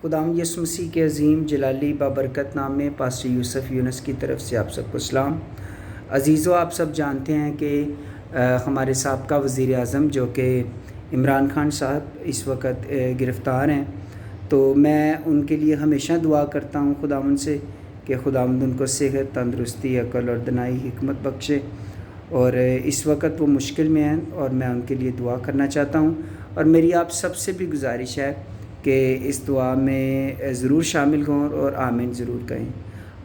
خداوند یسوع مسیح کے عظیم جلالی بابرکت نام میں پاسٹر یوسف یونس کی طرف سے آپ سب کو سلام۔ عزیزو، آپ سب جانتے ہیں کہ ہمارے سابقہ وزیر اعظم جو کہ عمران خان صاحب اس وقت گرفتار ہیں، تو میں ان کے لیے ہمیشہ دعا کرتا ہوں خداوند سے کہ خداوند ان کو صحت، تندرستی، عقل اور دانائی حکمت بخشے، اور اس وقت وہ مشکل میں ہیں اور میں ان کے لیے دعا کرنا چاہتا ہوں۔ اور میری آپ سب سے بھی گزارش ہے کہ اس دعا میں ضرور شامل ہوں اور آمین ضرور کہیں۔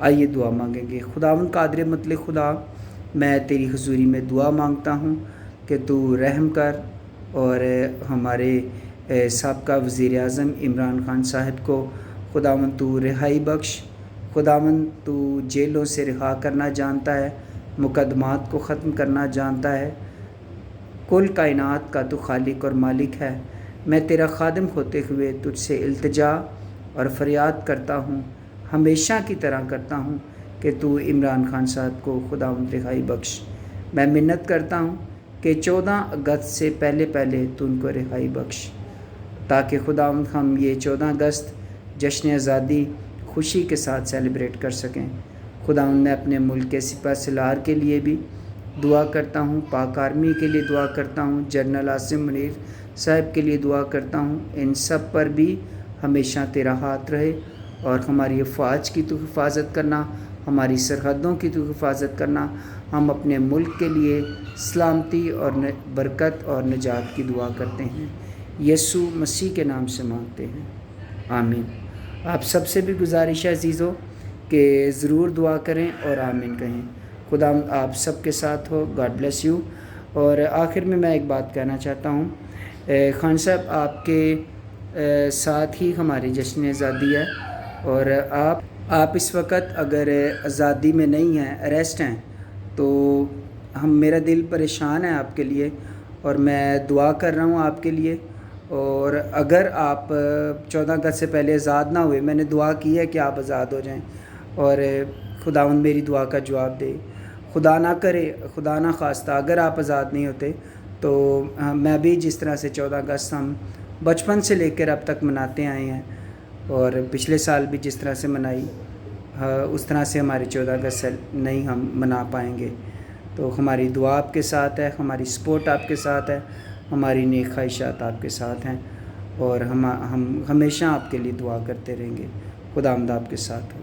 آئیے دعا مانگیں گے۔ خداوند قادر مطلق خدا، میں تیری حضوری میں دعا مانگتا ہوں کہ تو رحم کر اور ہمارے سابقہ وزیر اعظم عمران خان صاحب کو خداوند تو رہائی بخش۔ خداوند تو جیلوں سے رہا کرنا جانتا ہے، مقدمات کو ختم کرنا جانتا ہے، کل کائنات کا تو خالق اور مالک ہے۔ میں تیرا خادم ہوتے ہوئے تجھ سے التجا اور فریاد کرتا ہوں، ہمیشہ کی طرح کرتا ہوں کہ تو عمران خان صاحب کو خداوند رہائی بخش۔ میں منت کرتا ہوں کہ 14 اگست سے پہلے تو ان کو رہائی بخش، تاکہ خداوند ہم یہ 14 اگست جشن آزادی خوشی کے ساتھ سیلیبریٹ کر سکیں۔ خداوند میں اپنے ملک کے سپہ سالار کے لیے بھی دعا کرتا ہوں، پاک آرمی کے لیے دعا کرتا ہوں، جنرل عاصم منیر صاحب کے لیے دعا کرتا ہوں۔ ان سب پر بھی ہمیشہ تیرا ہاتھ رہے اور ہماری افواج کی تو حفاظت کرنا، ہماری سرحدوں کی تو حفاظت کرنا۔ ہم اپنے ملک کے لیے سلامتی اور برکت اور نجات کی دعا کرتے ہیں، یسوع مسیح کے نام سے مانگتے ہیں، آمین۔ آپ سب سے بھی گزارش ہے عزیزو کہ ضرور دعا کریں اور آمین کہیں۔ خدا آپ سب کے ساتھ ہو، گاڈ بلیس یو۔ اور آخر میں ایک بات کہنا چاہتا ہوں، خان صاحب آپ کے ساتھ ہی ہماری جشن آزادی ہے، اور آپ اس وقت اگر آزادی میں نہیں ہیں، اریسٹ ہیں، تو میرا دل پریشان ہے آپ کے لیے، اور میں دعا کر رہا ہوں آپ کے لیے۔ اور اگر آپ 14 اگست سے پہلے آزاد نہ ہوئے، میں نے دعا کی ہے کہ آپ آزاد ہو جائیں، اور خداوند میری دعا کا جواب دے۔ خدا نہ کرے، خدا نہ خواستہ اگر آپ آزاد نہیں ہوتے تو میں بھی جس طرح سے 14 اگست ہم بچپن سے لے کر اب تک مناتے آئے ہیں، اور پچھلے سال بھی جس طرح سے منائی، اس طرح سے ہماری 14 اگست نہیں ہم منا پائیں گے۔ تو ہماری دعا آپ کے ساتھ ہے، ہماری سپورٹ آپ کے ساتھ ہے، ہماری نیک خواہشات آپ کے ساتھ ہیں، اور ہم ہمیشہ آپ کے لیے دعا کرتے رہیں گے۔ خداوند آپ کے ساتھ ہو۔